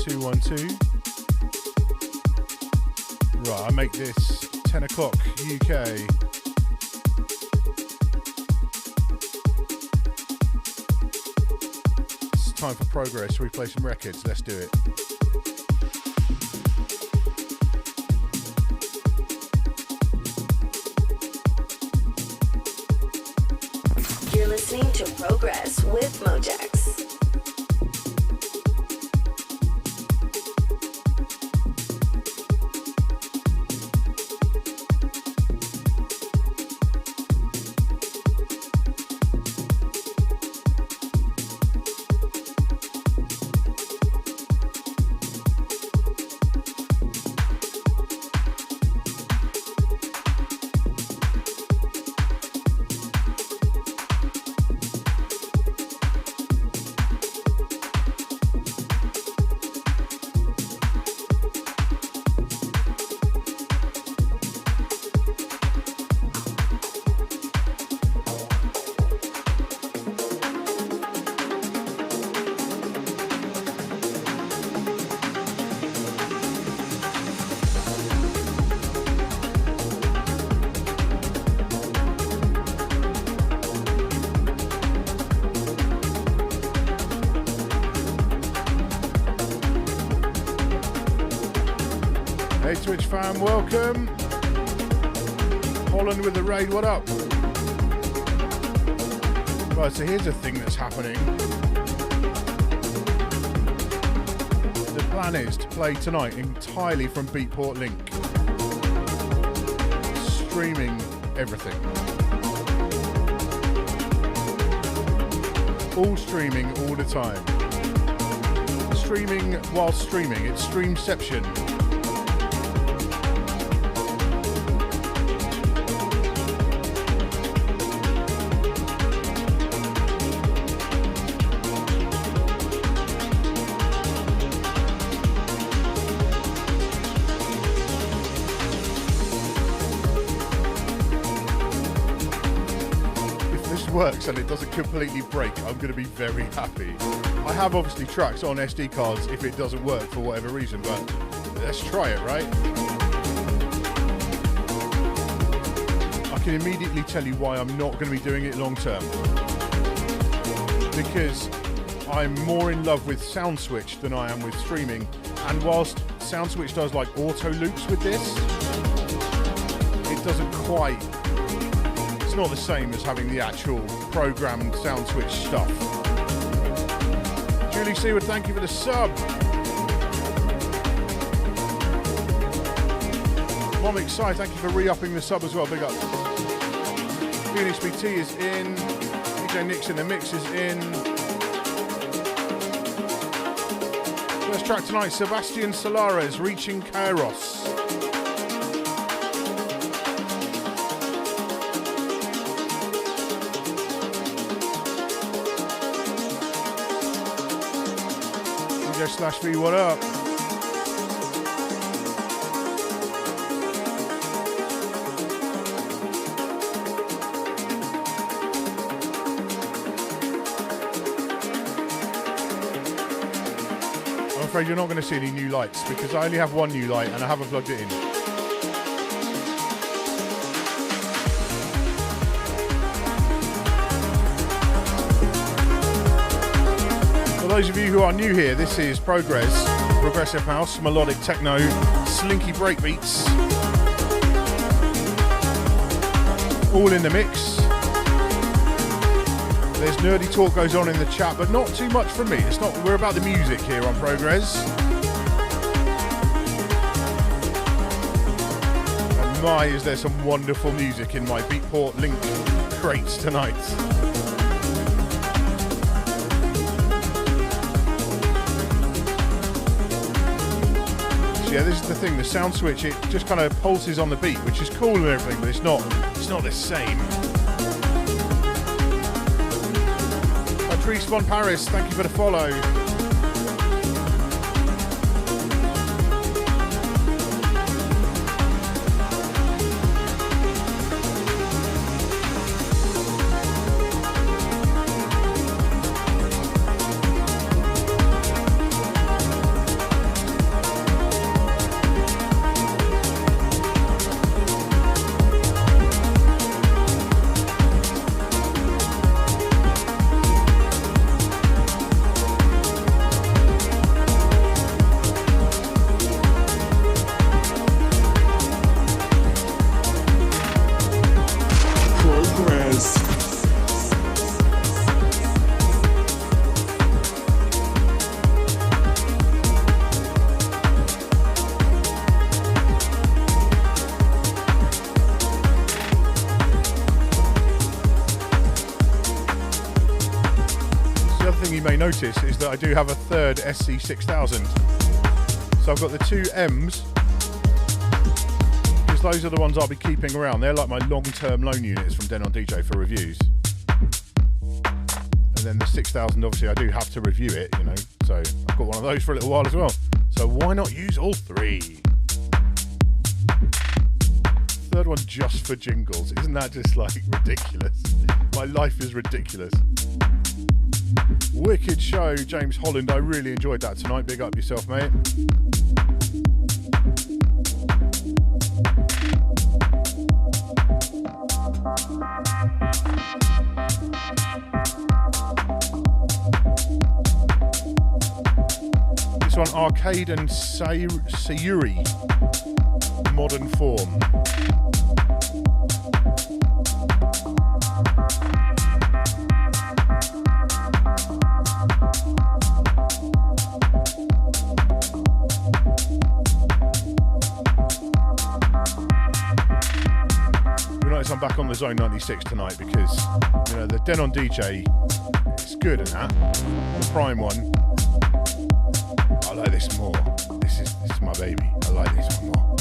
1212. Right, I make this 10 o'clock UK. It's time for progress. Shall we play some records? Let's do it. You're listening to Progress with Mojax. Twitch fam, welcome. Holland with the raid, what up? Right, so here's a thing that's happening. The plan is to play tonight entirely from Beatport Link. Streaming everything. All streaming all the time. Streaming while streaming, it's Streamception. Works and it doesn't completely break, I'm going to be very happy. I have obviously tracks on SD cards if it doesn't work for whatever reason, but let's try it, right? I can immediately tell you why I'm not going to be doing it long term. Because I'm more in love with SoundSwitch than I am with streaming, and whilst SoundSwitch does like auto loops with this, it doesn't quite. It's not the same as having the actual programmed SoundSwitch stuff. Julie Seward, thank you for the sub. Momik Sai, thank you for re-upping the sub as well, big up. Phoenix BT is in. DJ Nix in the mix is in. First track tonight, Sebastian Solares, Reaching Kairos. Slash V, what up? I'm afraid you're not going to see any new lights because I only have one new light and I haven't plugged it in. For those of you who are new here, this is PROGREZZ, Progressive House, Melodic Techno, Slinky Breakbeats, all in the mix. There's nerdy talk goes on in the chat, but not too much from me. It's not. We're about the music here on PROGREZZ. And my, is there some wonderful music in my Beatport Link crates tonight. Yeah, this is the thing, the SoundSwitch, it just kind of pulses on the beat, which is cool and everything, but it's not the same. Patrice Von Paris, thank you for the follow. notice is that I do have a third SC6000. So I've got the two M's, because those are the ones I'll be keeping around. They're like my long-term loan units from Den on DJ for reviews. And then the 6000, obviously I do have to review it, you know, so I've got one of those for a little while as well. So why not use all three? Third one just for jingles. Isn't that just like ridiculous? My life is ridiculous. Wicked show, James Holland. I really enjoyed that tonight. Big up yourself, mate. This one, Arcade and Sayuri, Modern Form. I'm back on the Zone 96 tonight because, you know, the Den on DJ, it's good and that. The Prime one, I like this more. This is my baby. I like this one more.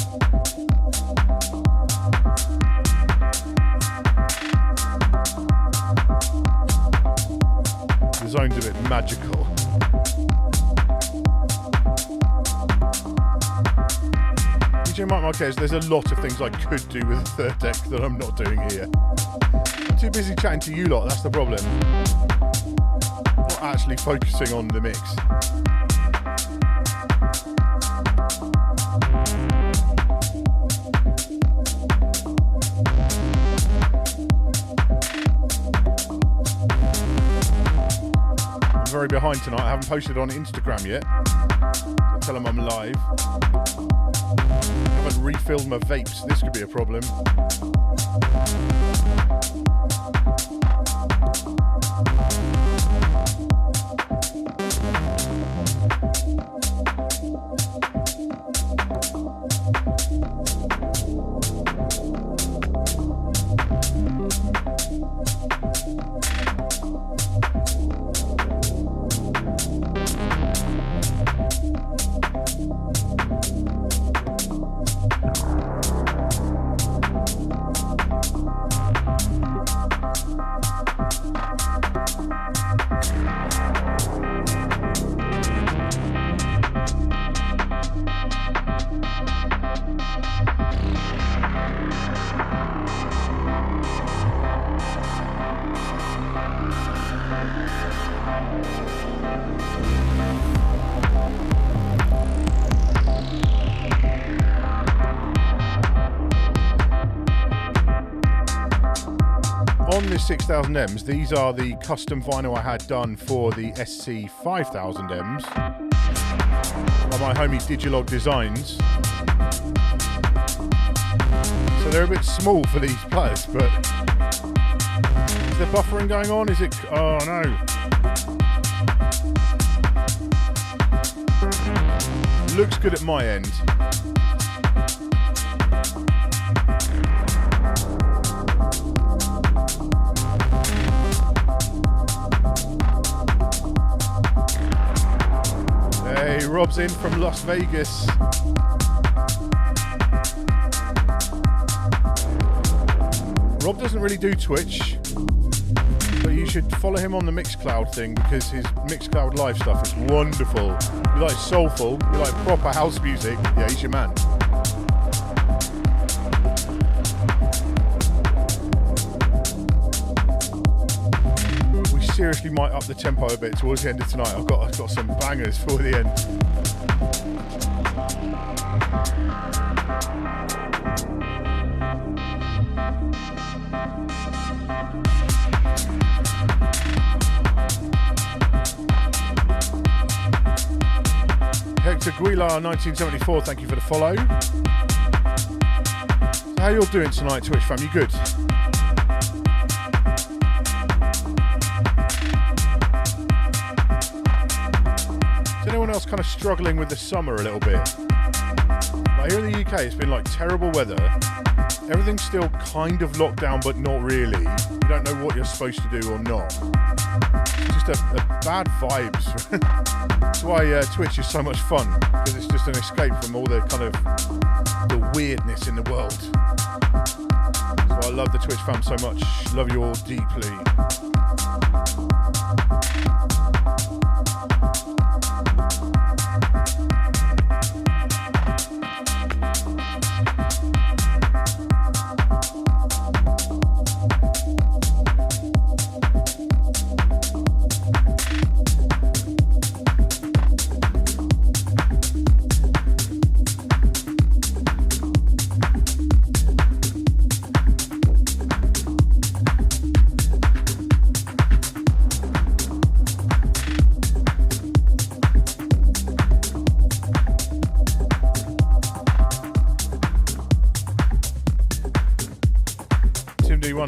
The Zone's a bit magical. DJ Mike Marquez, there's a lot of things I could do with the third deck that I'm not doing here. I'm too busy chatting to you lot, that's the problem. Not actually focusing on the mix. I'm very behind tonight, I haven't posted on Instagram yet. To tell them I'm live. I haven't refilled my vapes, this could be a problem. On this 6000Ms, these are the custom vinyl I had done for the SC5000Ms by my homie Digilog Designs. So they're a bit small for these players, but is there buffering going on? Is it? Oh no. Looks good at my end. Hey, Rob's in from Las Vegas. Rob doesn't really do Twitch, but you should follow him on the Mixcloud thing because his Mixcloud live stuff is wonderful. You like soulful, you like proper house music, yeah, he's your man. We seriously might up the tempo a bit towards the end of tonight. I've got some bangers for the end. Hector Guilar 1974, thank you for the follow. So how you all doing tonight, Twitch fam? You good? Is anyone else kind of struggling with the summer a little bit? My Like here in the UK, it's been like terrible weather. Everything's still kind of locked down, but not really. You don't know what you're supposed to do or not. It's just a bad vibes. That's why Twitch is so much fun, because it's just an escape from all the kind of the weirdness in the world. So I love the Twitch fam so much. Love you all deeply.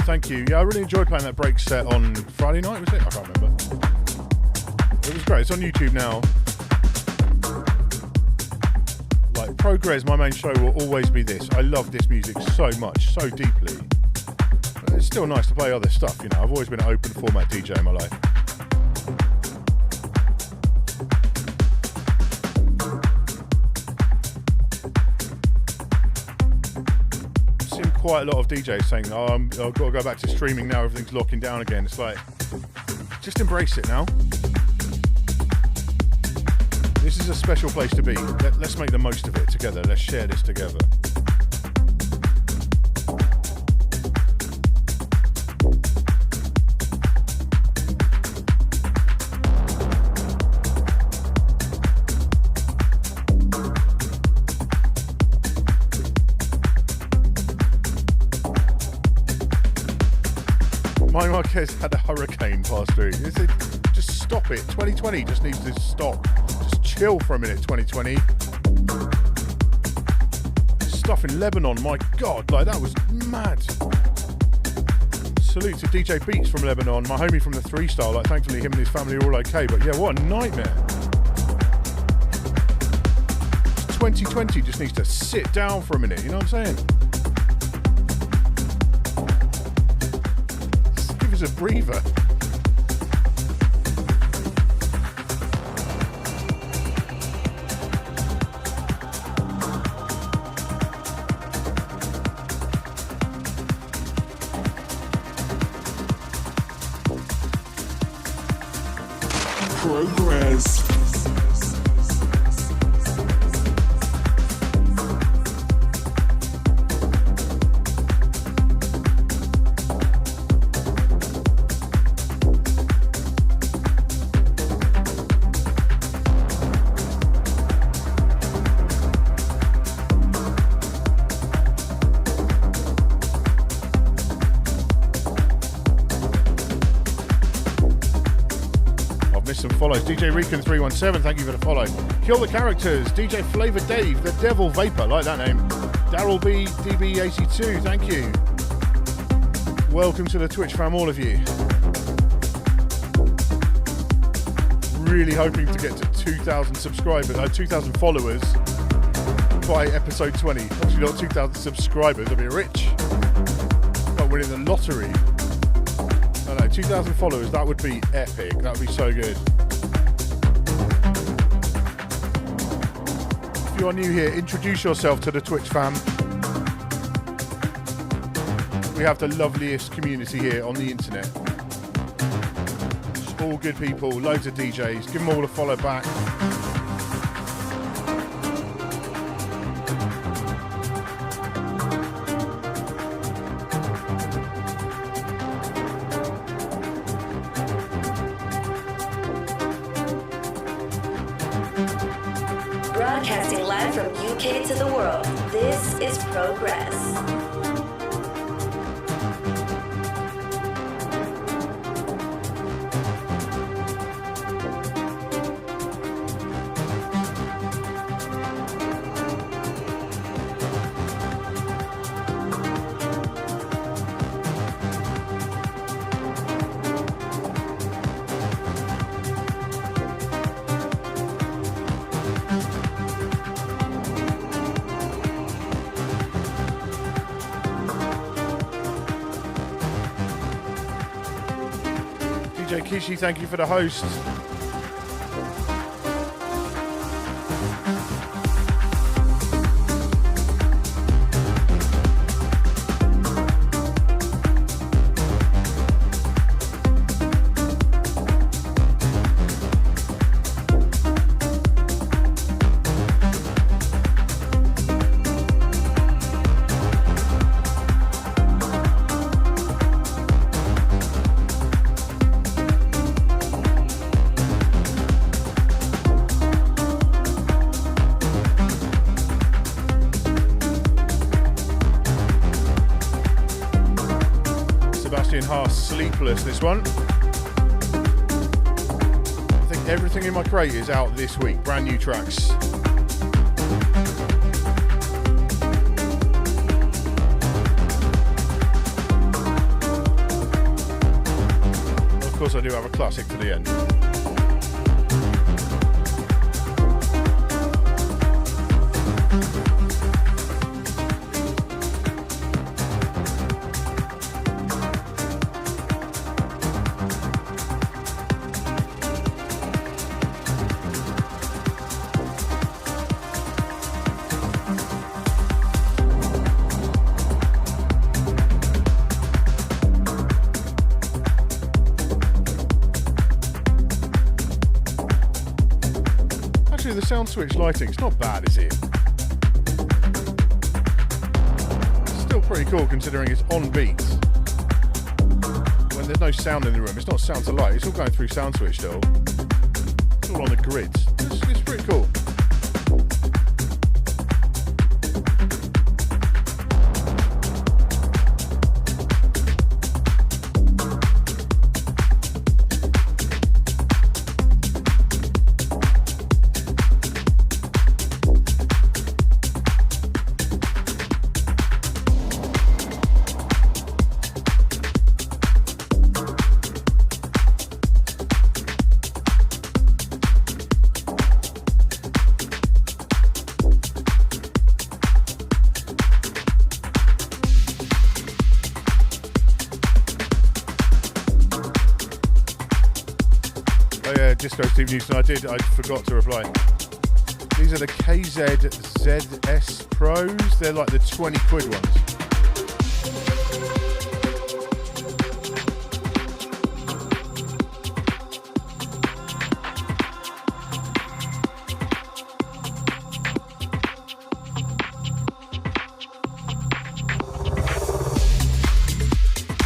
Thank you. Yeah, I really enjoyed playing that break set on Friday night, was it? I can't remember. It was great. It's on YouTube now. Like, PROGREZZ, my main show, will always be this. I love this music so much, so deeply. But it's still nice to play other stuff, you know. I've always been an open format DJ in my life. Quite a lot of DJs saying, oh, I've got to go back to streaming now, everything's locking down again. It's like, just embrace it now. This is a special place to be. Let's make the most of it together. Let's share this together. Marquez had a hurricane pass through. Just stop it. 2020 just needs to stop. Just chill for a minute, 2020. Stuff in Lebanon, my God, like that was mad. Salute to DJ Beats from Lebanon, my homie from the 3-star. Like, thankfully him and his family are all okay, but yeah, what a nightmare. 2020 just needs to sit down for a minute, you know what I'm saying? A breather. PROGREZZ. Follows DJ Recon317, thank you for the follow. Kill the Characters, DJ Flavor Dave, The Devil Vapor, like that name. Daryl B, DB82, thank you. Welcome to the Twitch fam, all of you. Really hoping to get to 2,000 subscribers, 2,000 followers by episode 20. Actually not 2,000 subscribers, I'll be rich. Like winning the lottery. I know, 2,000 followers, that would be epic, that would be so good. If you are new here, introduce yourself to the Twitch fam. We have the loveliest community here on the internet. Just all good people, loads of DJs. Give them all a follow back. Broadcasting live from UK to the world, this is PROGREZZ. DJ Kishi, thank you for the host. Sleepless, this one. I think everything in my crate is out this week, brand new tracks. Of course I do have a classic to the end. Sound switch lighting, it's not bad, is it? It's still pretty cool considering it's on beat. When there's no sound in the room, it's not sound to light, it's all going through sound switch still. It's all on the grids. It's pretty cool. Disco Steve Newton, I forgot to reply. These are the KZZS Pros, they're like the 20 quid ones.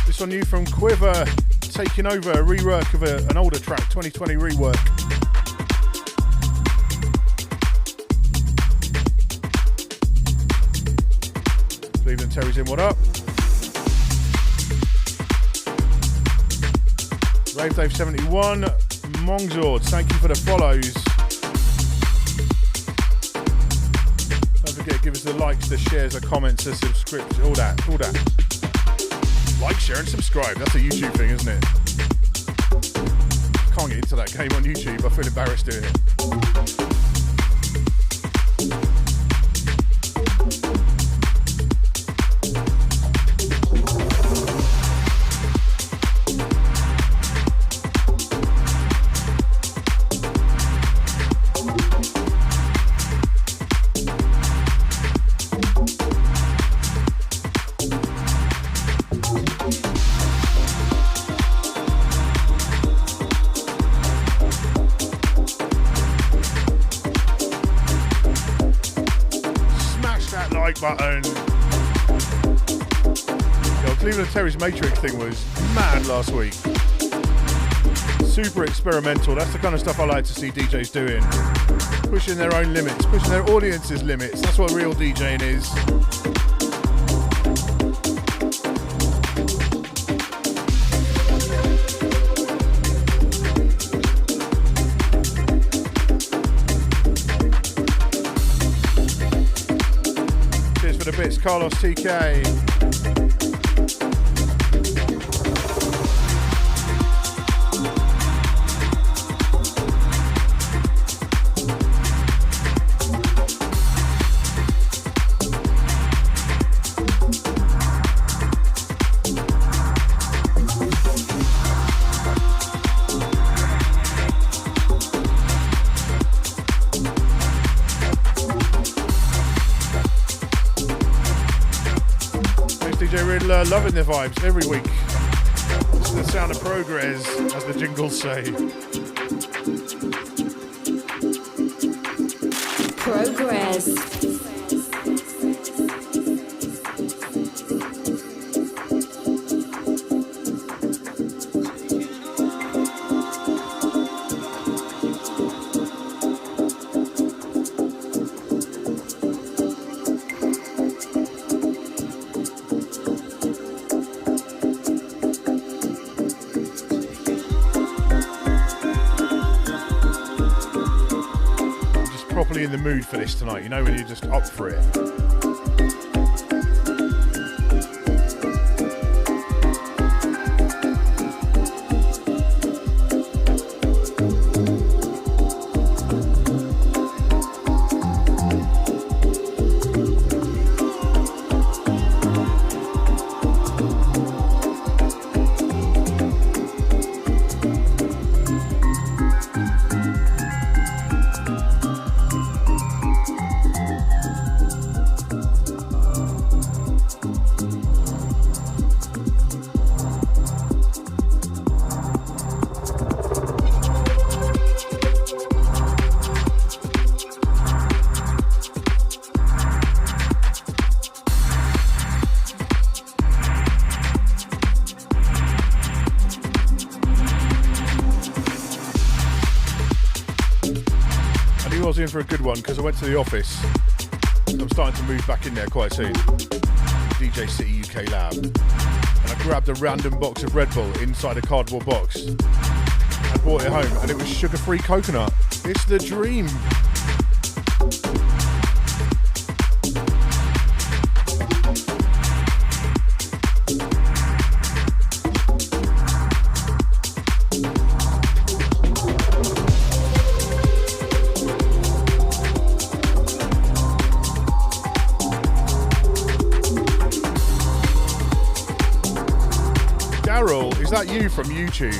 This one new from Quiver. Taking over a rework of an older track, 2020 rework. Cleveland Terry's in, what up? Rave Dave 71, Mongzords, thank you for the follows. Don't forget, give us the likes, the shares, the comments, the subscription, all that. Like, share and subscribe. That's a YouTube thing, isn't it? Can't get into that game on YouTube. I feel embarrassed doing it. Button. Yo, Cleveland Terry's Matrix thing was mad last week. Super experimental. That's the kind of stuff I like to see DJs doing. Pushing their own limits, pushing their audience's limits. That's what real DJing is. For the bits, Carlos TK. DJ Riddler, loving the vibes every week. It's the sound of PROGREZZ, as the jingles say. PROGREZZ. In the mood for this tonight, you know, when you're just up for it. In for a good one because I went to the office. I'm starting to move back in there quite soon. DJ City UK Lab. And I grabbed a random box of Red Bull inside a cardboard box. I brought it home and it was sugar-free coconut. It's the dream. Is that you from YouTube?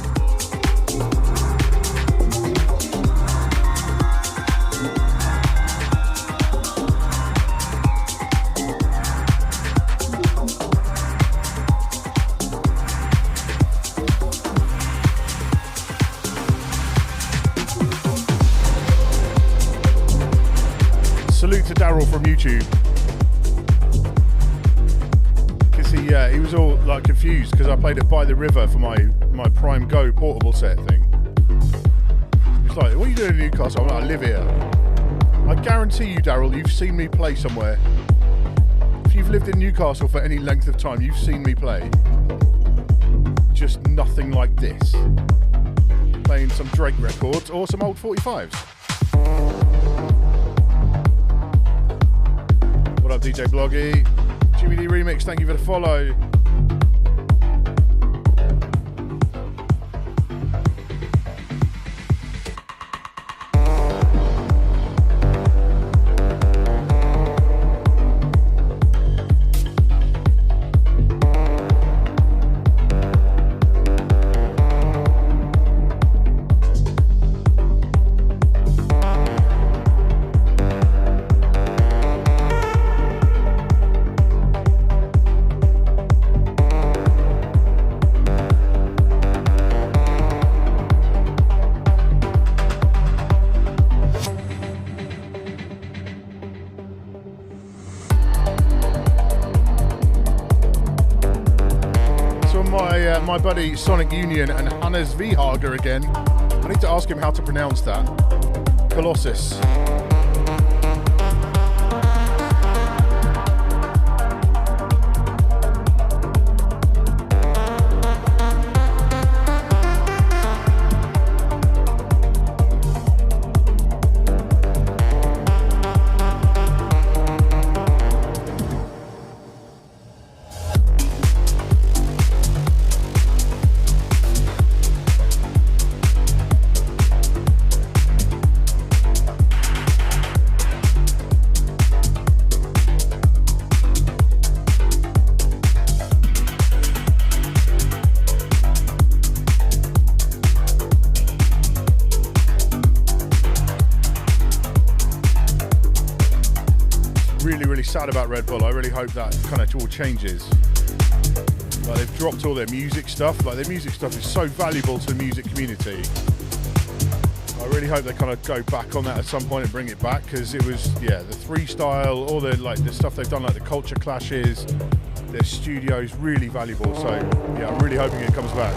Salute to Daryl from YouTube. He was all like confused because I played it By the River for my Prime Go portable set thing. He's like, what are you doing in Newcastle? I'm like, I live here. I guarantee you, Daryl, you've seen me play somewhere. If you've lived in Newcastle for any length of time, you've seen me play. Just nothing like this. Playing some Drake records or some old 45s. What up, DJ Bloggy? GBD Remix, thank you for the follow. My buddy Sonic Union and Hannes Vihager again. I need to ask him how to pronounce that. Colossus. Sad about Red Bull. I really hope that kind of all changes. Like, they've dropped all their music stuff. Like, their music stuff is so valuable to the music community. I really hope they kind of go back on that at some point and bring it back, because it was, yeah, the three style, all the like the stuff they've done, like the culture clashes, their studio's really valuable. So yeah, I'm really hoping it comes back.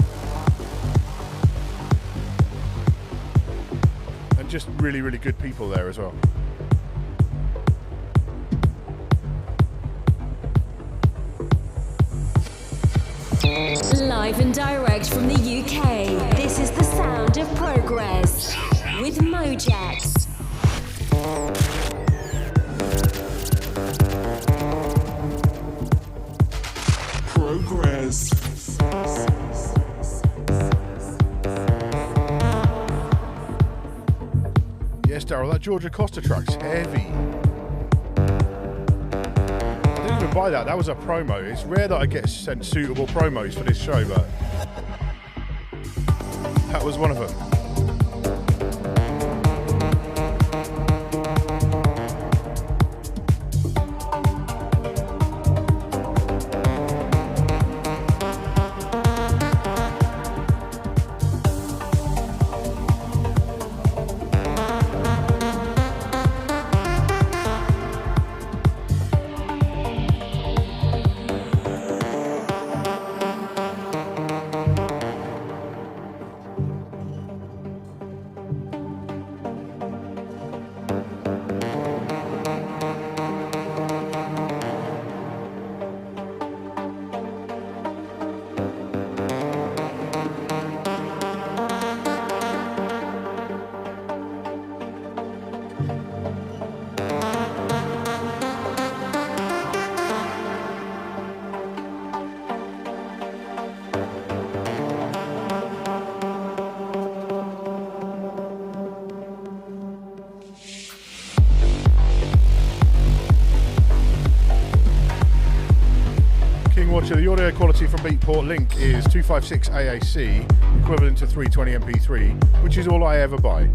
And just really, really good people there as well. Live and direct from the UK, this is the sound of PROGREZZ with Mojax. PROGREZZ. Yes, Daryl, that Georgia Costa track's heavy. I didn't even buy that. That was a promo. It's rare that I get sent suitable promos for this show, but that was one of them. The audio quality from Beatport Link is 256 AAC, equivalent to 320 MP3, which is all I ever buy.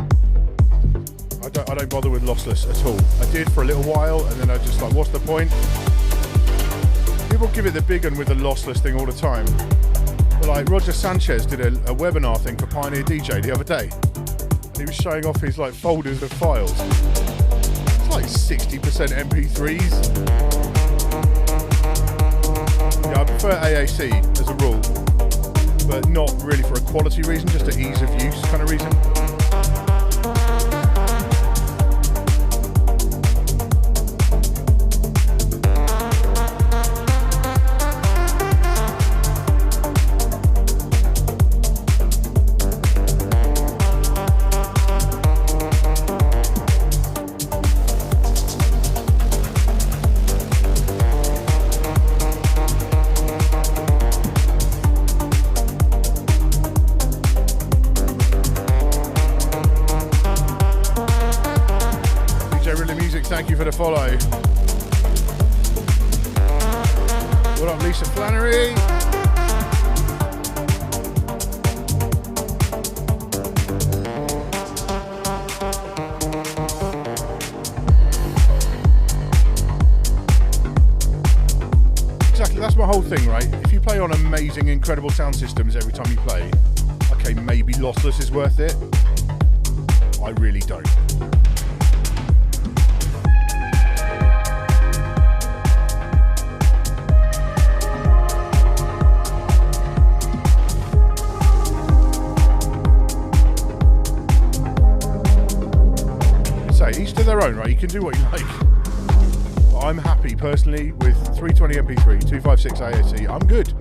I don't bother with lossless at all. I did for a little while, and then I just like, what's the point? People give it the big one with the lossless thing all the time. But like Roger Sanchez did a webinar thing for Pioneer DJ the other day. He was showing off his like folders of files. It's like 60% MP3s. Yeah, I prefer AAC as a rule, but not really for a quality reason, just an ease of use kind of reason. Thank you for the follow. What up, Lisa Flannery? Exactly, that's my whole thing, right? If you play on amazing, incredible sound systems every time you play, okay, maybe lossless is worth it. I really don't. Each to their own, right? You can do what you like. But I'm happy personally with 320 MP3, 256 AAC. I'm good.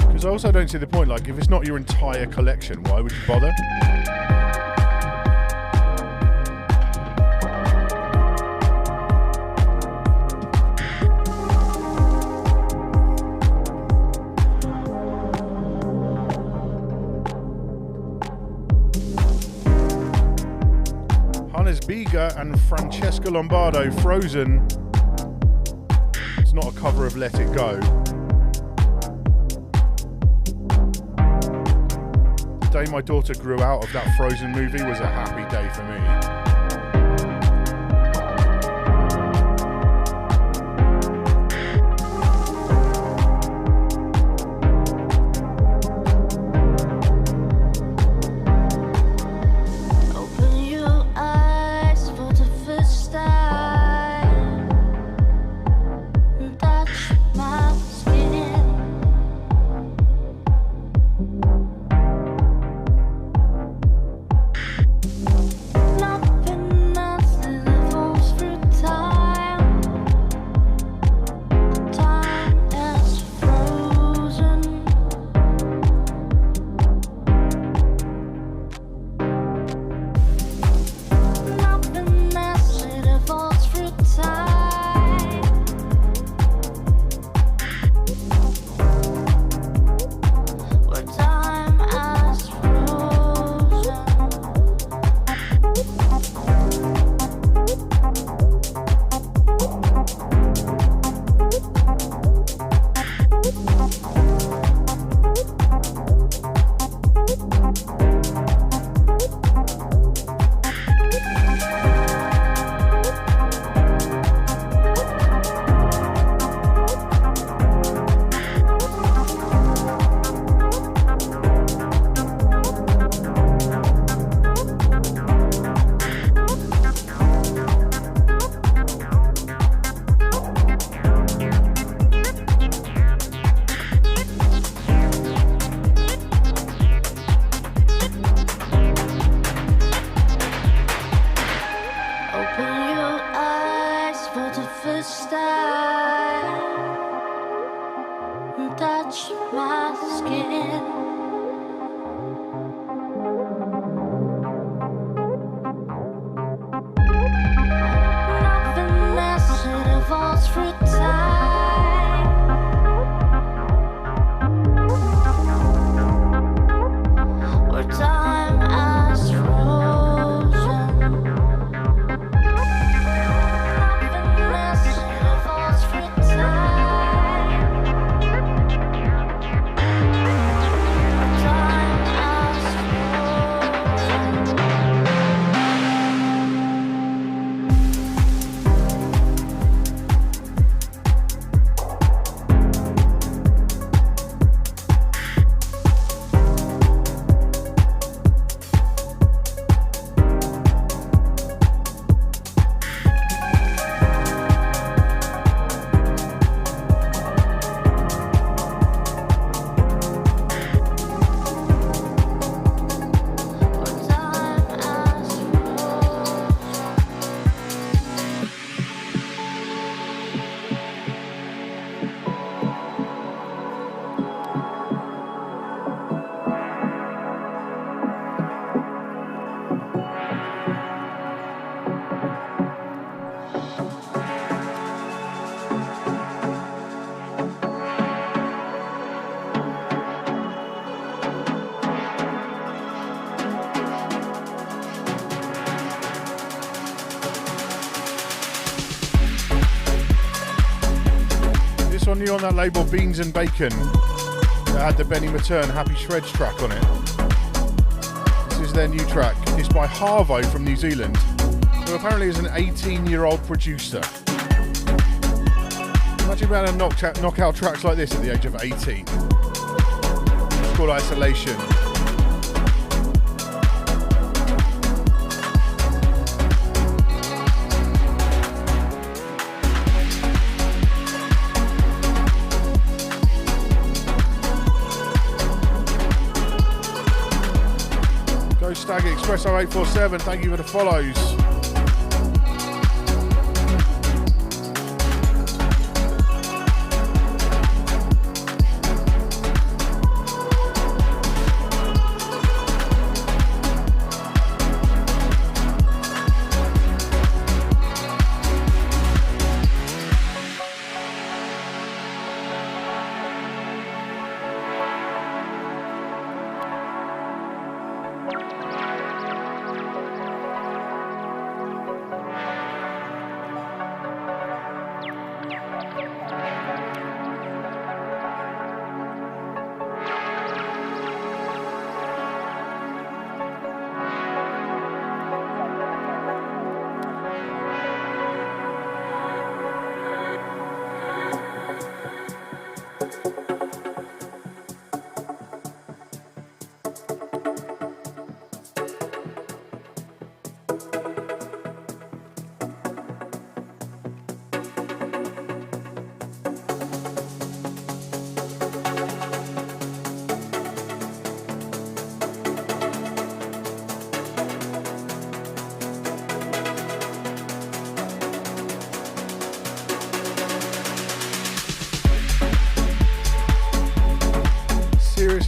Because I also don't see the point, like, if it's not your entire collection, why would you bother? Biga and Francesca Lombardo, Frozen. It's not a cover of Let It Go. The day my daughter grew out of that Frozen movie was a happy day for me. Someone new on that label, Beans and Bacon, that had the Benny Matern Happy Shreds track on it. This is their new track. It's by Harvo from New Zealand, who apparently is an 18-year-old producer. Imagine being able to knock out tracks like this at the age of 18. It's called Isolation. Stag Expresso 847, thank you for the follows.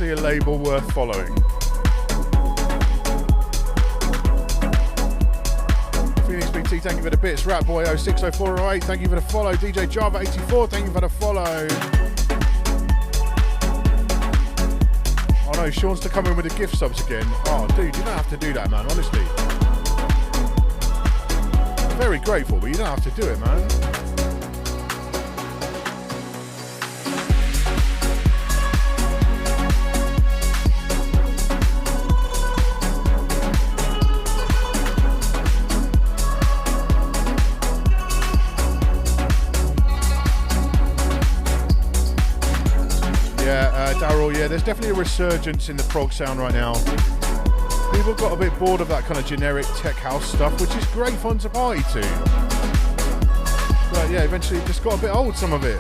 A label worth following. Phoenix BT, thank you for the bits. Ratboy 060408, thank you for the follow. DJ Java 84, thank you for the follow. Oh no, Sean's to come in with the gift subs again. Oh dude, you don't have to do that, man, honestly. I'm very grateful, but you don't have to do it, man. Yeah, there's definitely a resurgence in the prog sound right now. People got a bit bored of that kind of generic tech house stuff, which is great fun to party to. But yeah, eventually it just got a bit old, some of it.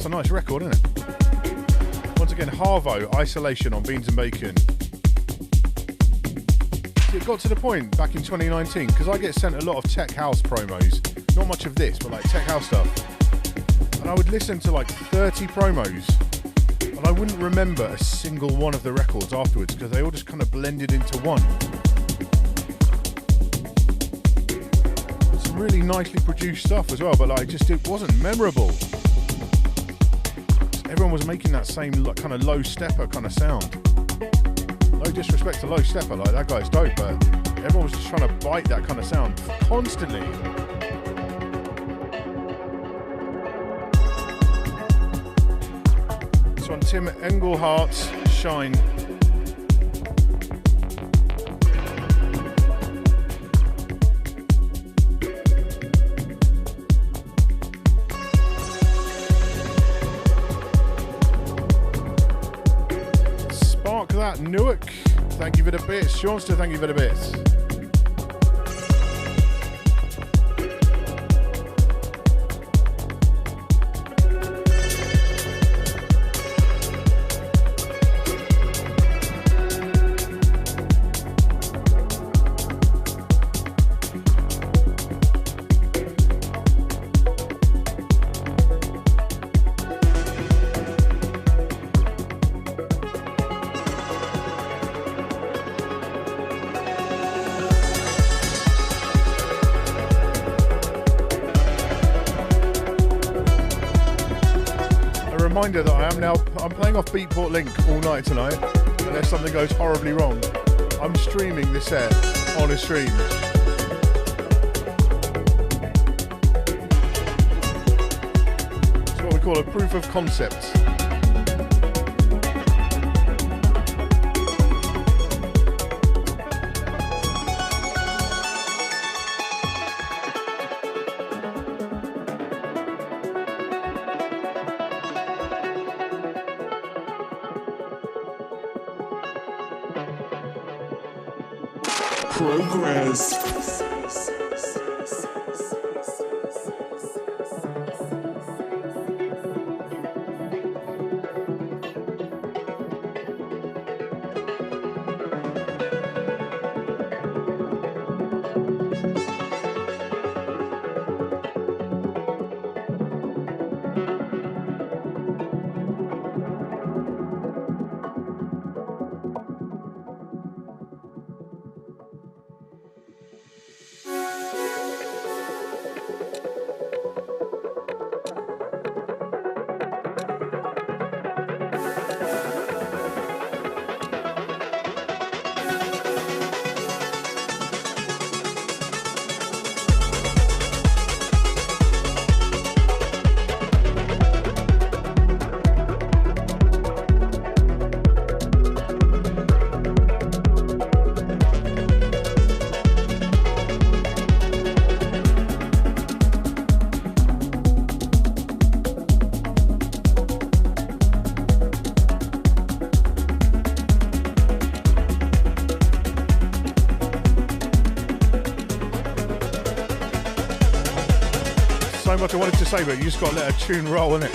Nice record, isn't it? Once again, Harvo, Isolation on Beans and Bacon. It got to the point back in 2019, because I get sent a lot of tech house promos, not much of this, but like tech house stuff, and I would listen to like 30 promos, and I wouldn't remember a single one of the records afterwards, because they all just kind of blended into one. Some really nicely produced stuff as well, but like just it wasn't memorable. Everyone was making that same like, kind of low stepper kind of sound. No disrespect to low stepper, like that guy's dope, but everyone was just trying to bite that kind of sound constantly. This one, Tim Englehart's Shine. for that. Newark, thank you for the bits. Seanster, thank you for the bits. Reminder that I'm playing off Beatport Link all night tonight, unless something goes horribly wrong. I'm streaming this set on a stream. It's what we call a proof of concept. PROGREZZ. So much I wanted to say, but you just got to let a tune roll, innit?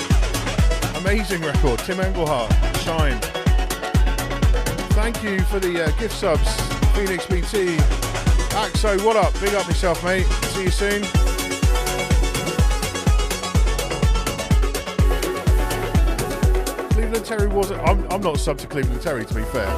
Amazing record. Tim Englehart, Shine. Thank you for the gift subs. Phoenix BT. Axo, what up? Big up yourself, mate. See you soon. Cleveland Terry wasn't... I'm not sub to Cleveland Terry, to be fair.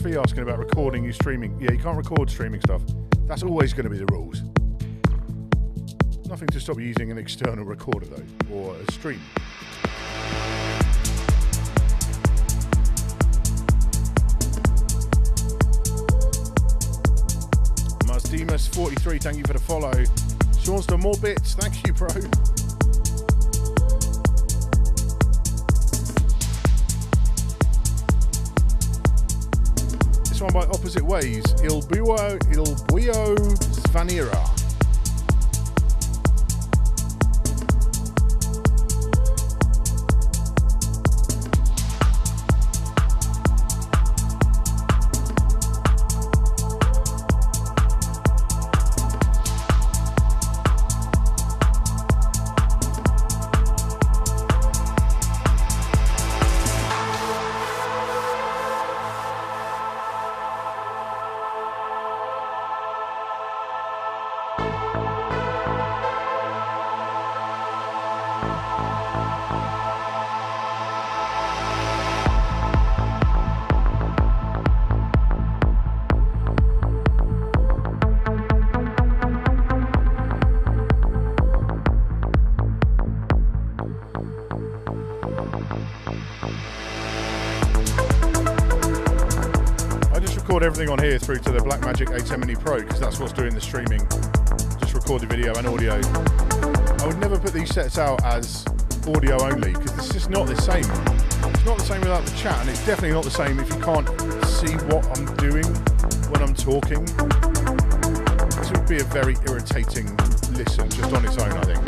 Asking about recording you streaming. Yeah, you can't record streaming stuff. That's always going to be the rules. Nothing to stop you using an external recorder though, or a stream. Masdemus43, thank you for the follow. Sean's done more bits, thank you, bro. This one by Opposite Ways, Il Buio Svanira. record everything on here through to the Blackmagic A10 Mini Pro because that's what's doing the streaming. Just record the video and audio. I would never put these sets out as audio only because it's just not the same. It's not the same without the chat, and it's definitely not the same if you can't see what I'm doing when I'm talking. This would be a very irritating listen just on its own, I think.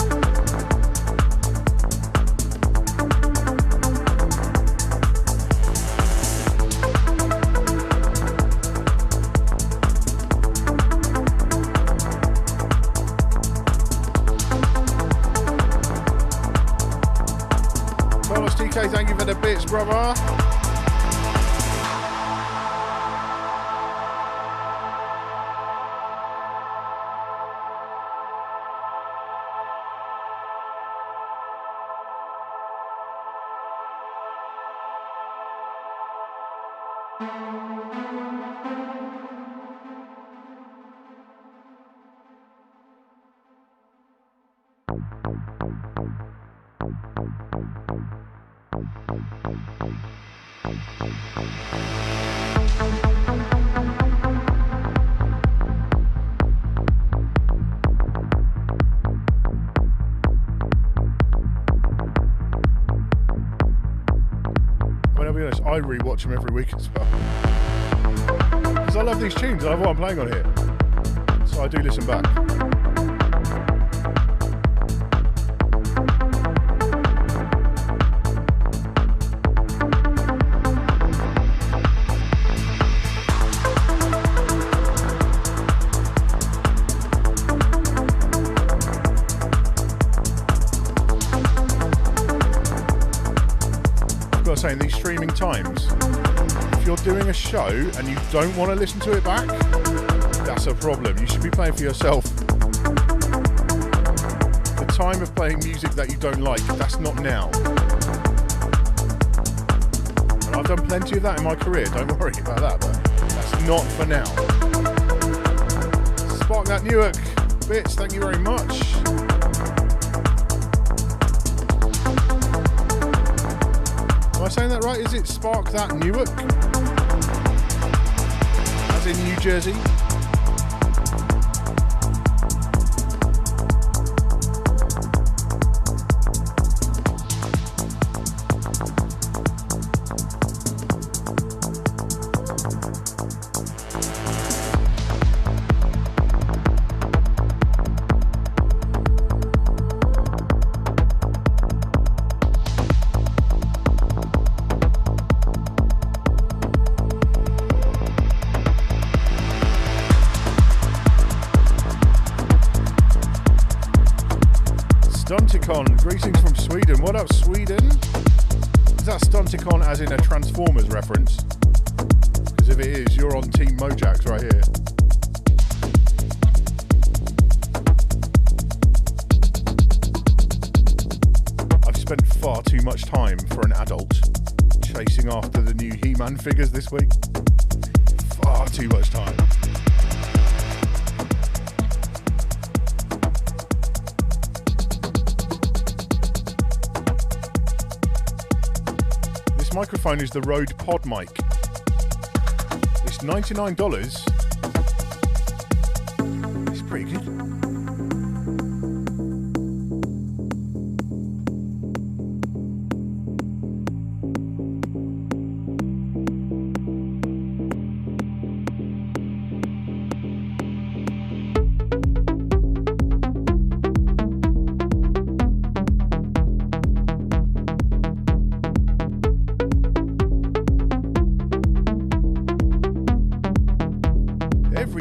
Thank you for the bits, brother. I rewatch them every week as well because I love these tunes. I love what I'm playing on here, so I do listen back. Saying these streaming times, if you're doing a show and you don't want to listen to it back, that's a problem. You should be playing for yourself. The time of playing music that you don't like, that's not now. And I've done plenty of that in my career, don't worry about that, but that's not for now. Spark That Newark bits, thank you very much. Am I saying that right? Is it Spark That Newark? As in New Jersey? Greetings from Sweden. What up, Sweden? Is that Stunticon as in a Transformers reference? Because if it is, you're on Team Mojax right here. I've spent far too much time for an adult chasing after the new He-Man figures this week. Far too much time. Microphone is the Rode Pod mic. It's $99. It's pretty good.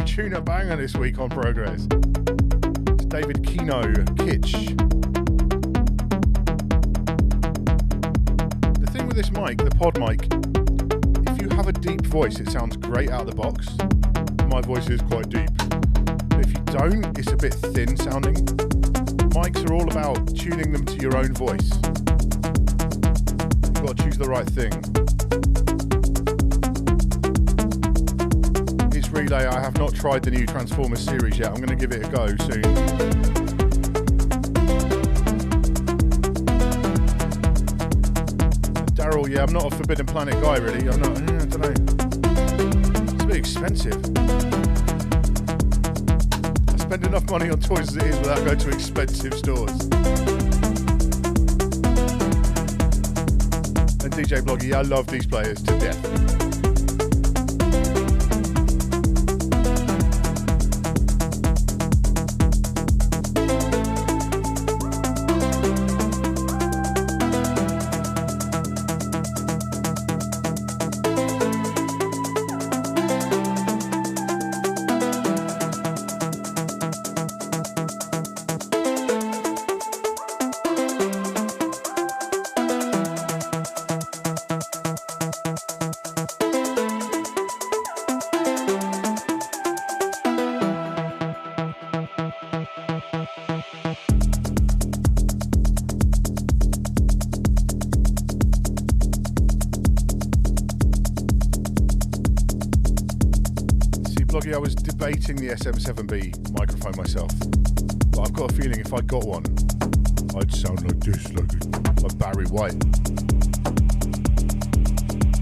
Tuna banger this week on PROGREZZ. It's David Kino, Kitsch. The thing with this mic, the pod mic, if you have a deep voice, it sounds great out of the box. My voice is quite deep. But if you don't, it's a bit thin sounding. Mics are all about tuning them to your own voice. You've got to choose the right thing. Relay, I have not tried the new Transformers series yet. I'm going to give it a go soon. Daryl, yeah, I'm not a Forbidden Planet guy really. I'm not, I don't know. It's a bit expensive. I spend enough money on toys as it is without going to expensive stores. And DJ Bloggy, I love these players to death. I was debating the SM7B microphone myself, but I've got a feeling if I got one, I'd sound like this, like Barry White.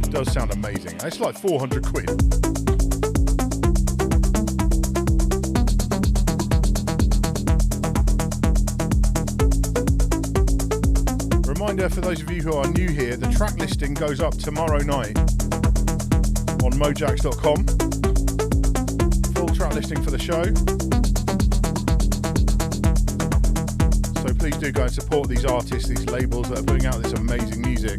It does sound amazing. It's like 400 quid. Reminder for those of you who are new here, the track listing goes up tomorrow night on mojax.com. Track listing for the show, so please do go and support these artists, these labels that are putting out this amazing music.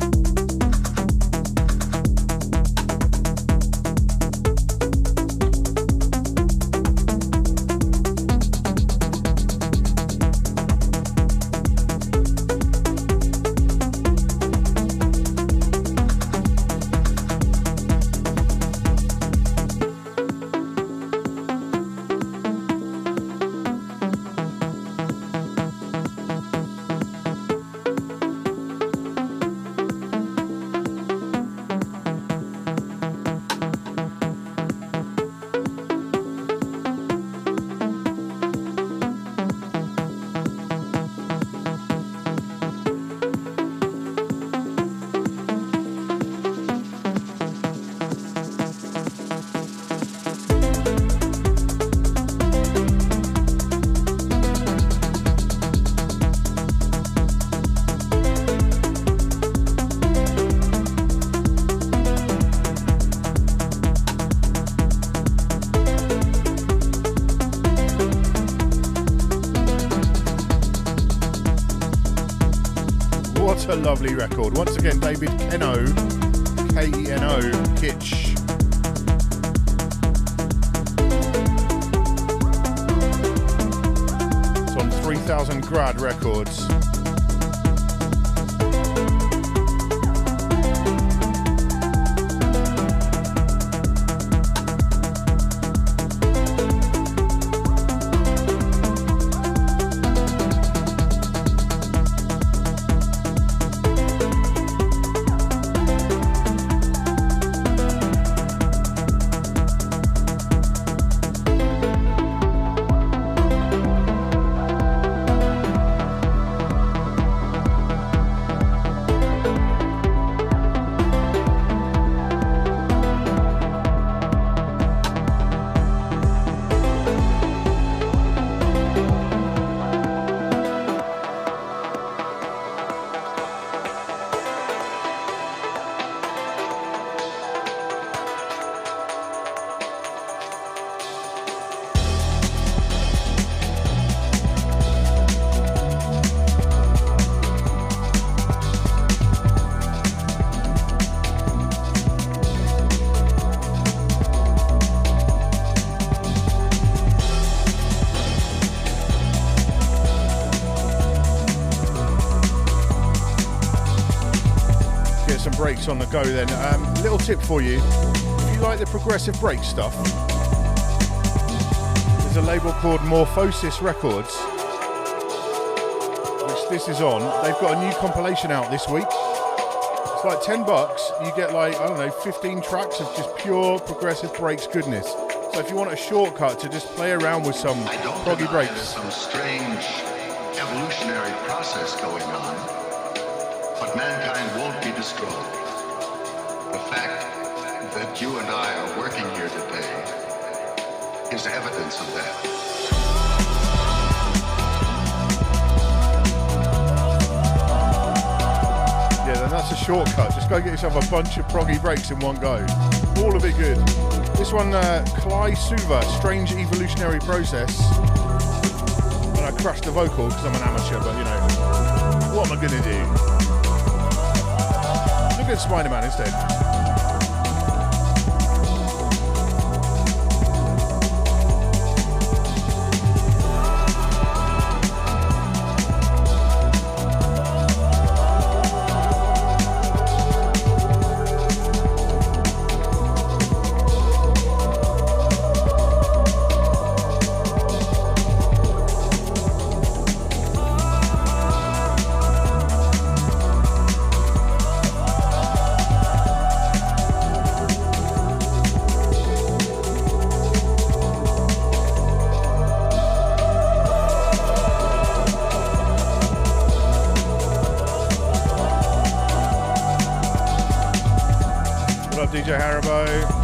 A lovely record. Once again, David Keno, K-E-N-O, Kitsch. It's on 3000 Grad Records. Breaks on the go then. Little tip for you, if you like the progressive break stuff, there's a label called Morphosis Records, which this is on. They've got a new compilation out this week. It's like $10. You get like, I don't know, 15 tracks of just pure progressive breaks goodness. So if you want a shortcut to just play around with some proggy breaks. There's some strange evolutionary process going on. But mankind won't be destroyed. The fact that you and I are working here today is evidence of that. Yeah, then that's a shortcut. Just go get yourself a bunch of proggy breaks in one go. All of it good. This one, Cly Suva, Strange Evolutionary Process. And I crashed the vocal because I'm an amateur, but you know, what am I gonna do? Look at Spider-Man instead. DJ Haribo.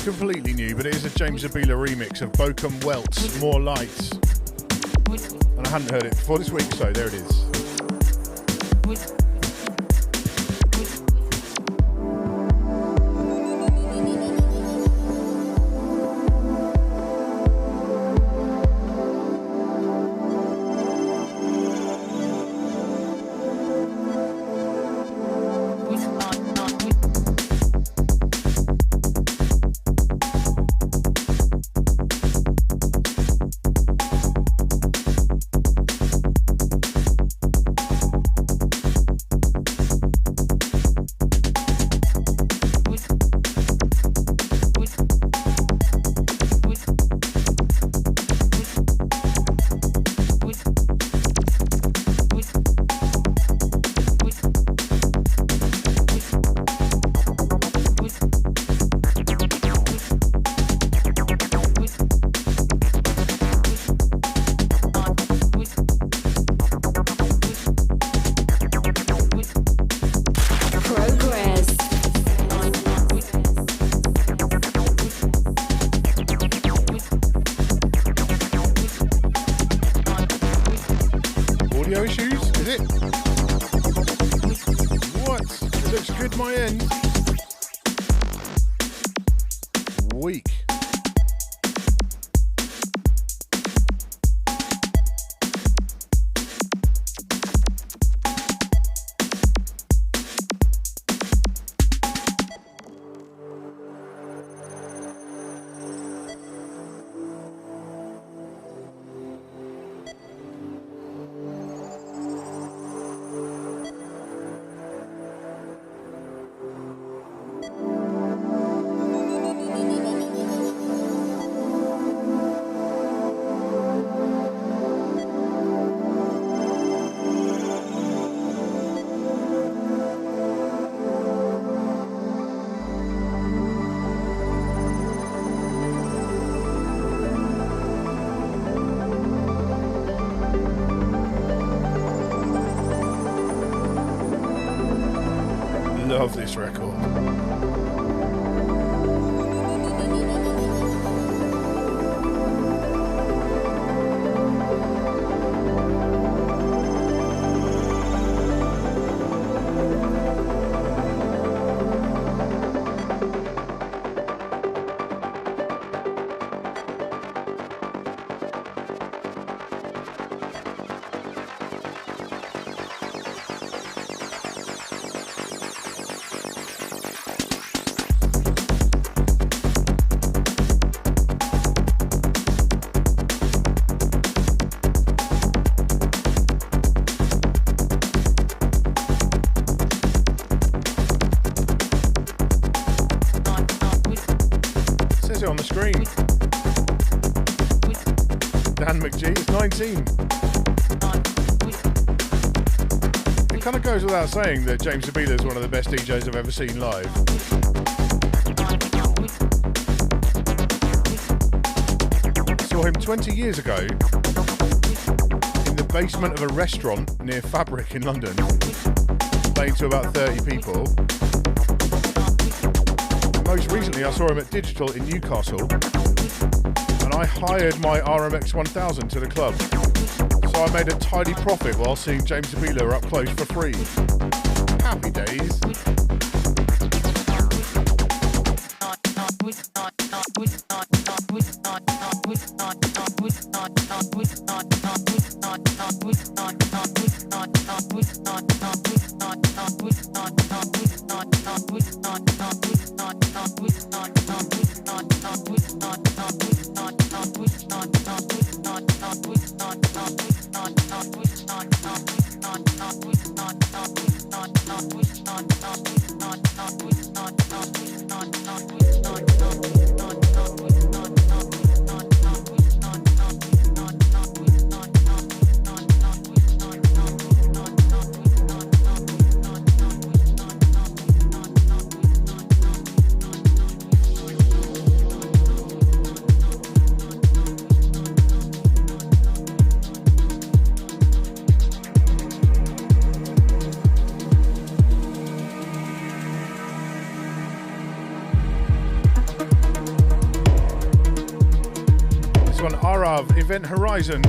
Completely new, but it is a James Abila remix of Bochum Welt's More Lights. And I hadn't heard it before this week, so there it is. Love this record. on the screen. Dan McGee is 19. It kind of goes without saying that James Zabila is one of the best DJs I've ever seen live. Saw him 20 years ago in the basement of a restaurant near Fabric in London, playing to about 30 people. Most recently I saw him at Digital in Newcastle, and I hired my RMX 1000 to the club. So I made a tidy profit while seeing James Zabila up close for free. Happy days. Event Horizon.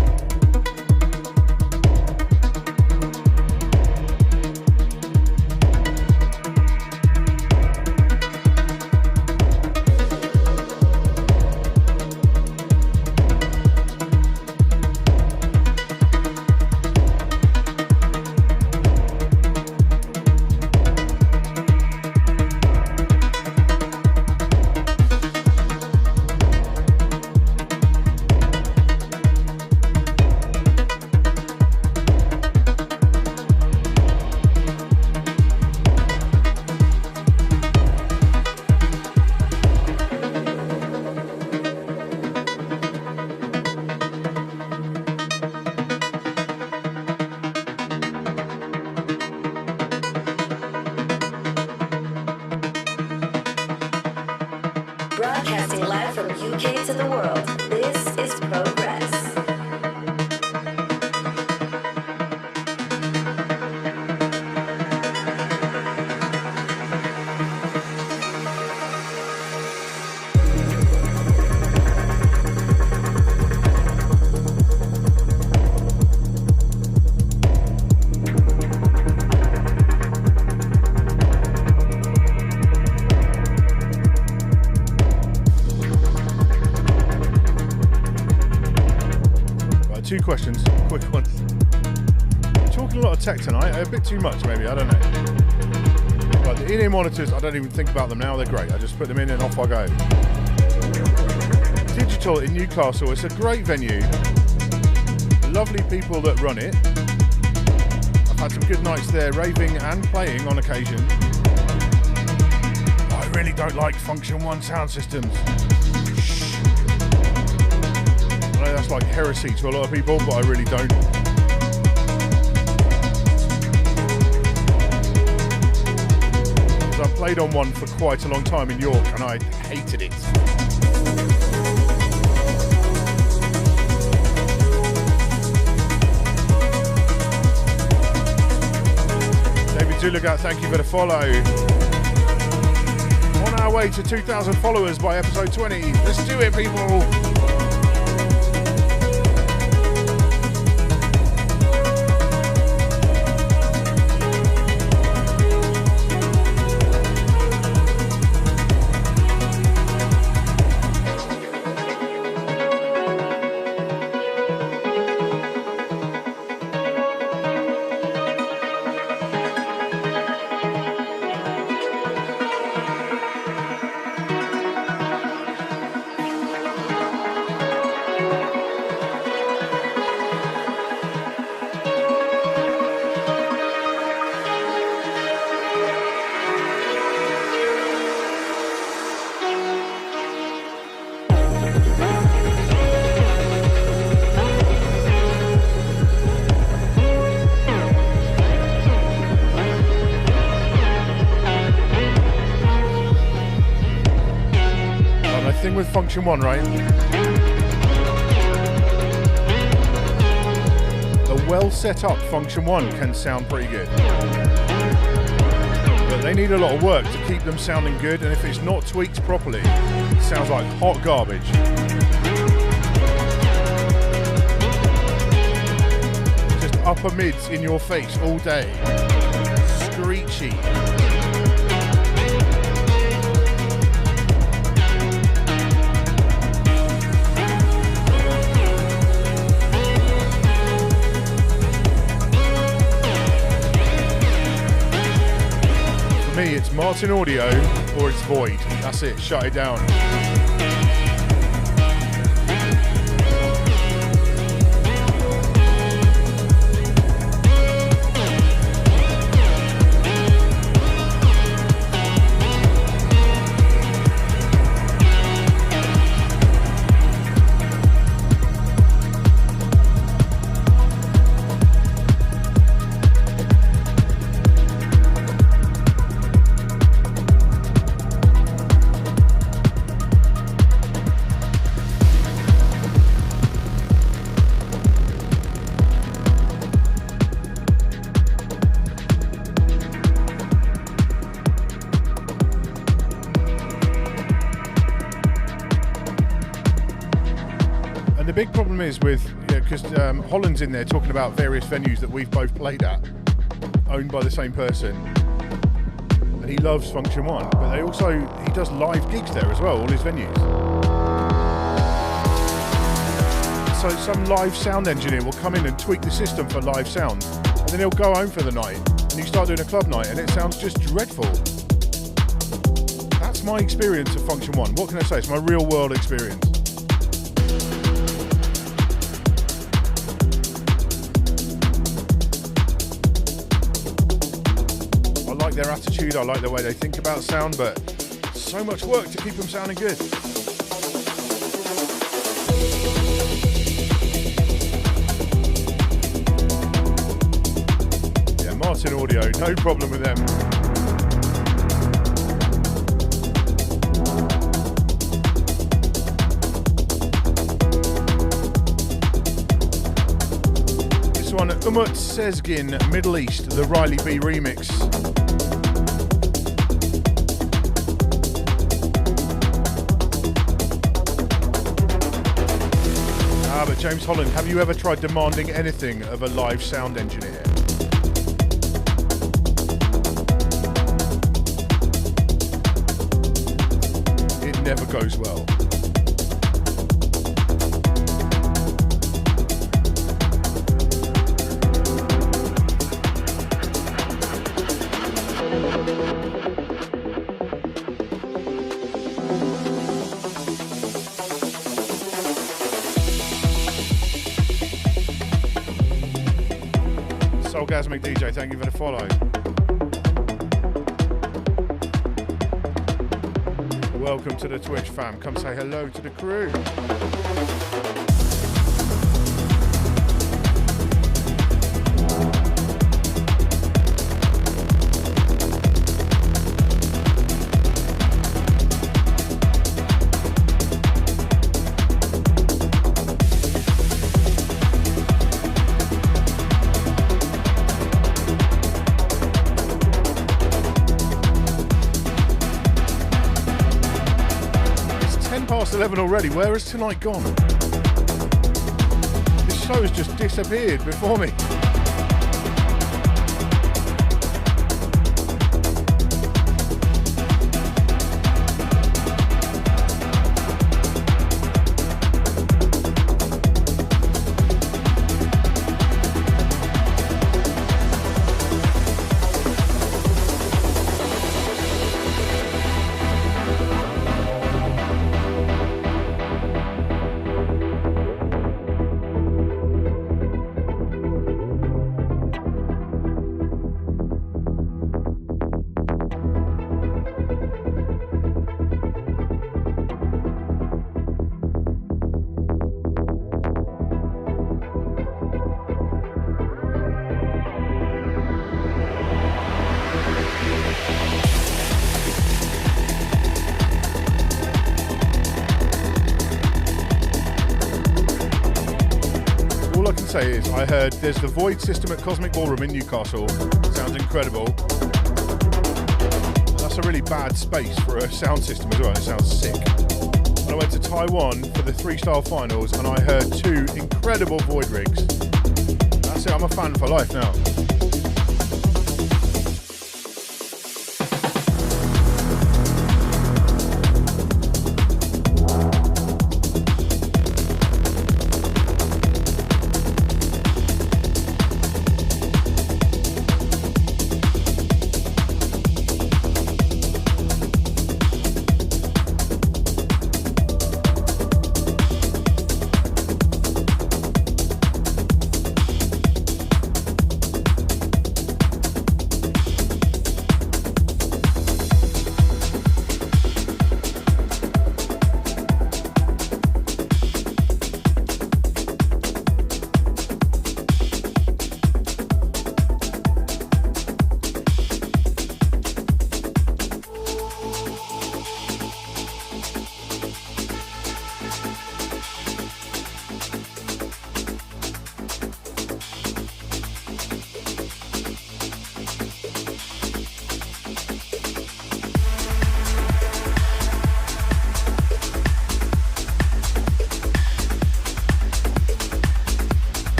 Broadcasting live from UK to the world, this is PROGREZZ. Two questions, quick ones. Talking a lot of tech tonight, a bit too much maybe, I don't know. But the in-ear monitors, I don't even think about them now, they're great. I just put them in and off I go. Digital in Newcastle, it's a great venue. Lovely people that run it. I've had some good nights there, raving and playing on occasion. I really don't like Function 1 sound systems. I know that's like heresy to a lot of people, but I really don't. Because I played on one for quite a long time in York and I hated it. David Zulugat, thank you for the follow. On our way to 2,000 followers by episode 20. Let's do it, people. thing with Function One, right? A well set up Function One can sound pretty good. But they need a lot of work to keep them sounding good, and if it's not tweaked properly, it sounds like hot garbage. Just upper mids in your face all day. Screechy. For me, it's Martin Audio or it's Void. That's it, shut it down. The big problem is with, because Holland's in there talking about various venues that we've both played at, owned by the same person, and he loves Function One, but he does live gigs there as well, all his venues. So some live sound engineer will come in and tweak the system for live sound, and then he'll go home for the night, and you start doing a club night, and it sounds just dreadful. That's my experience of Function One. What can I say? It's my real world experience. Their attitude, I like the way they think about sound, but so much work to keep them sounding good. Yeah, Martin Audio, no problem with them. This one, Umut Sezgin, Middle East, the Riley B remix. But James Holland, have you ever tried demanding anything of a live sound engineer? It never goes well. Soulgasmic DJ, thank you for the follow. Welcome to the Twitch fam. Come say hello to the crew. Past 11 already. Where has tonight gone? This show has just disappeared before me. say is I heard there's the Void system at Cosmic Ballroom in Newcastle. Sounds incredible. That's a really bad space for a sound system as well. It sounds sick. And I went to Taiwan for the 3-star finals and I heard 2 incredible Void rigs. That's it, I'm a fan for life now.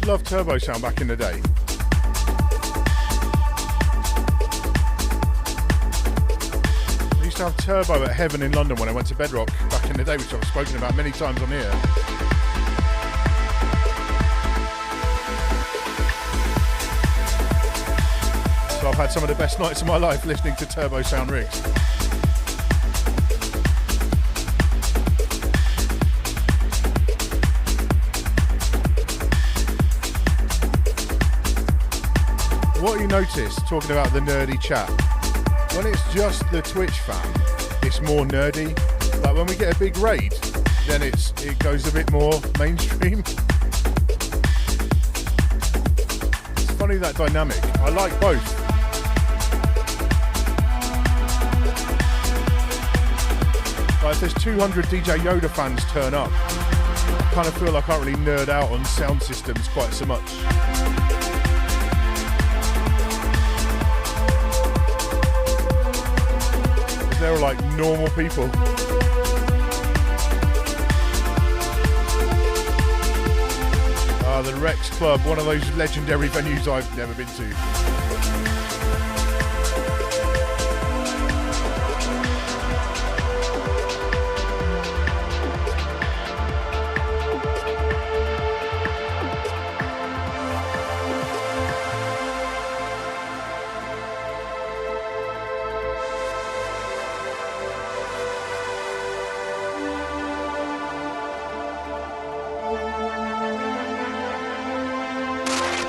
Love turbo sound back in the day. I used to have turbo at Heaven in London when I went to Bedrock back in the day, which I've spoken about many times on here. So I've had some of the best nights of my life listening to turbo sound rigs. What you notice, talking about the nerdy chat, when it's just the Twitch fam, it's more nerdy. Like when we get a big raid, then it goes a bit more mainstream. It's funny, that dynamic. I like both. Like if there's 200 DJ Yoda fans turn up, I kind of feel I can't really nerd out on sound systems quite so much. They're like normal people. The Rex Club, one of those legendary venues I've never been to.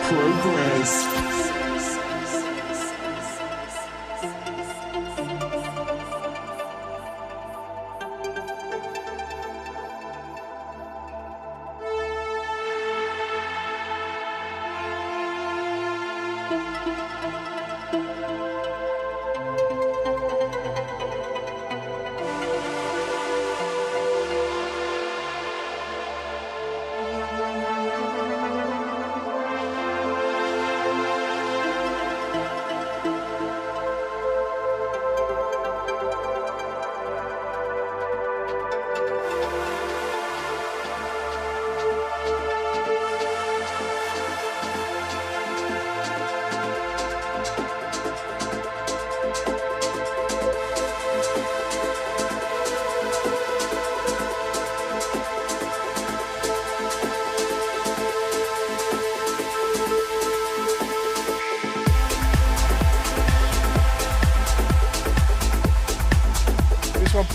PROGREZZ.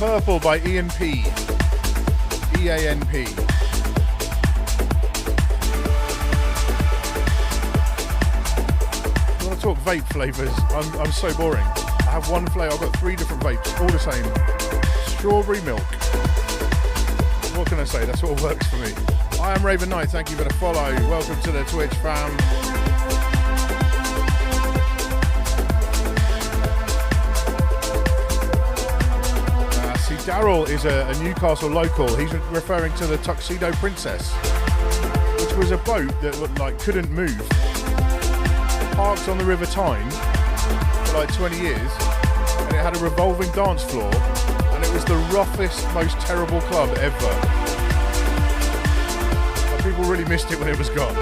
Purple by Ian P. E-A-N-P. I want to talk vape flavours. I'm so boring. I have one flavour. I've got 3 different vapes, all the same. Strawberry milk. What can I say? That's what works for me. I am Raven Knight. Thank you for the follow. Welcome to the Twitch fam. Daryl is a Newcastle local. He's referring to the Tuxedo Princess, which was a boat that couldn't move. Parked on the River Tyne for like 20 years, and it had a revolving dance floor, and it was the roughest, most terrible club ever. But people really missed it when it was gone.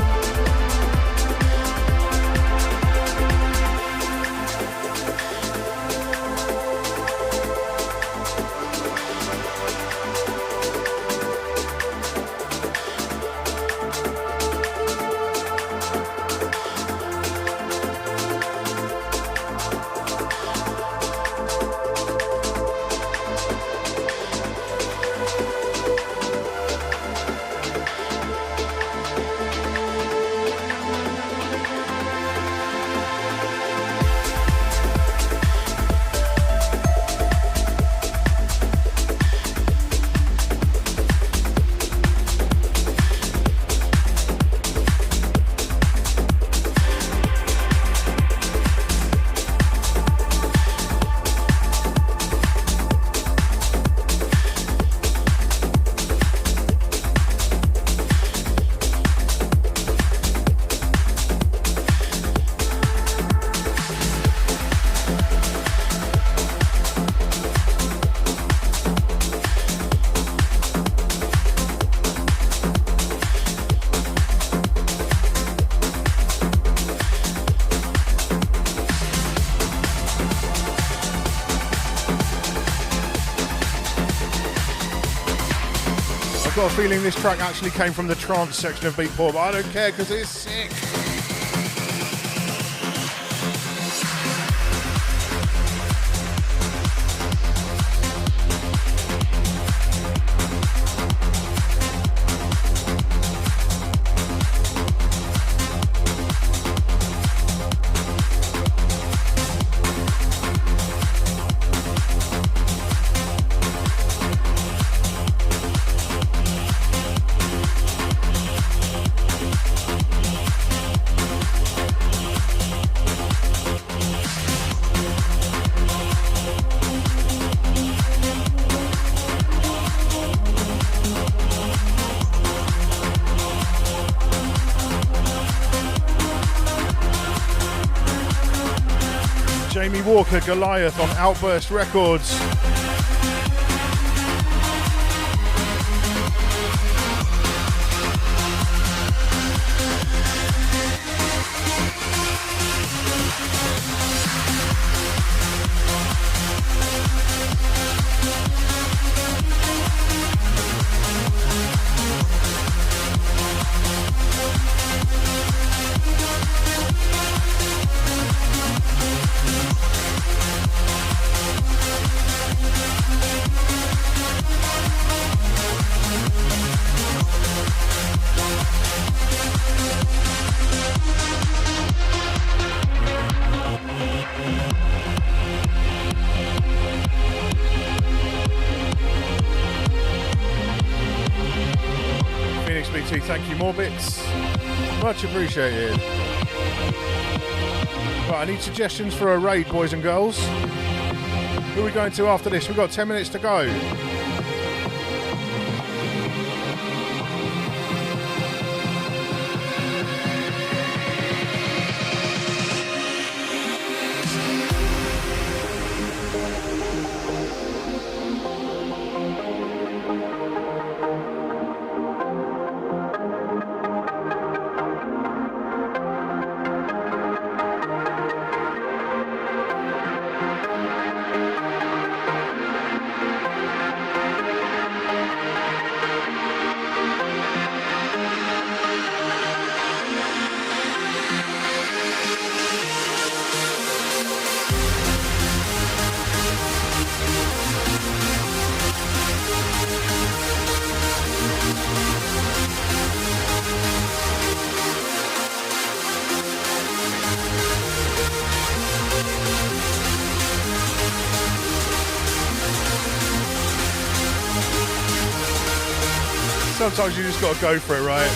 I've got a feeling this track actually came from the trance section of Beatport, but I don't care because it's sick. Jamie Walker, Goliath on Outburst Records. Thank you, more bits. Much appreciated. Right, I need suggestions for a raid, boys and girls. Who are we going to after this? We've got 10 minutes to go. Sometimes you just got to go for it, right?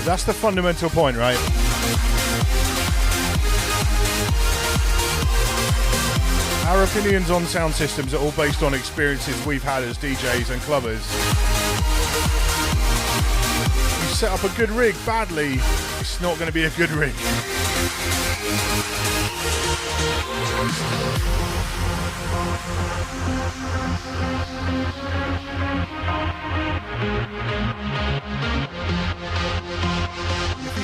That's the fundamental point, right? Our opinions on sound systems are all based on experiences we've had as DJs and clubbers. You set up a good rig badly, it's not going to be a good rig.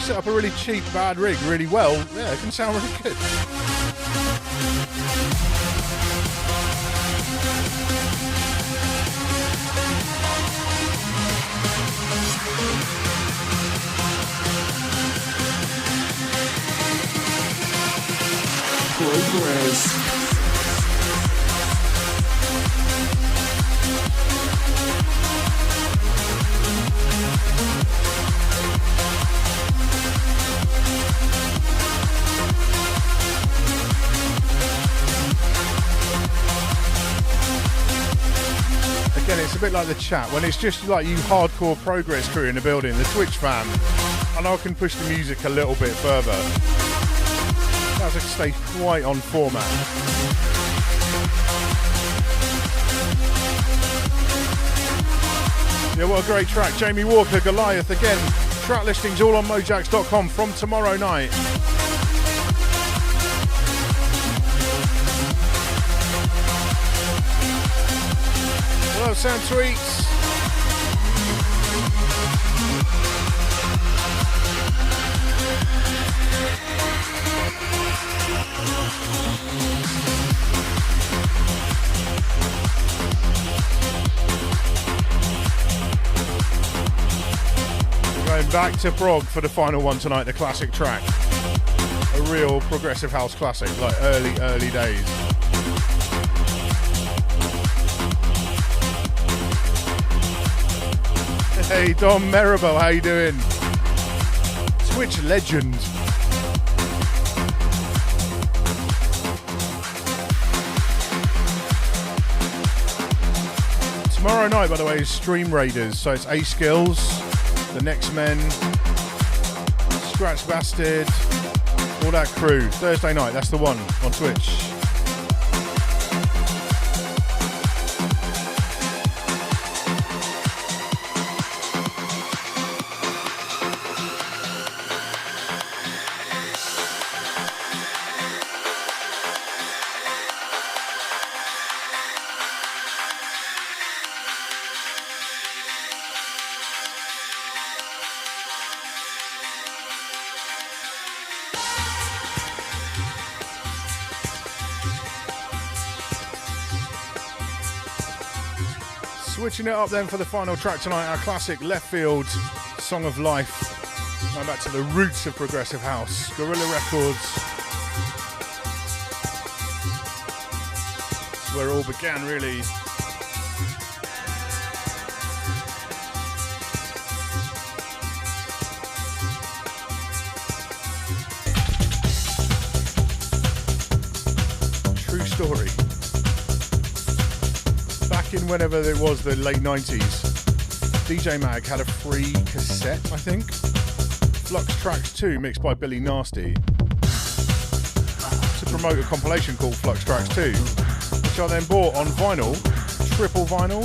Set up a really cheap bad rig really well, yeah, it can sound really good. PROGREZZ. It's a bit like the chat, when it's just like you hardcore PROGREZZ crew in the building, the Twitch fam, and I can push the music a little bit further. That's like stay quite on format. Yeah, what a great track. Jamie Walker, Goliath again. Track listings all on mojax.com from tomorrow night. Hello, Sound Tweets. Going back to prog for the final one tonight, the classic track. A real progressive house classic, like early days. Hey Dom Merribo, how you doing? Twitch legend. Tomorrow night, by the way, is Stream Raiders, so it's A Skills, The Next Men, Scratch Bastard, all that crew. Thursday night, that's the one on Twitch. Switching it up then for the final track tonight, our classic left field Song of Life. Going back to the roots of progressive house, Guerrilla Records. That's where it all began, really. True story. Whenever it was the late 90s, DJ Mag had a free cassette, I think. Flux Tracks 2 mixed by Billy Nasty to promote a compilation called Flux Tracks 2, which I then bought on vinyl, triple vinyl.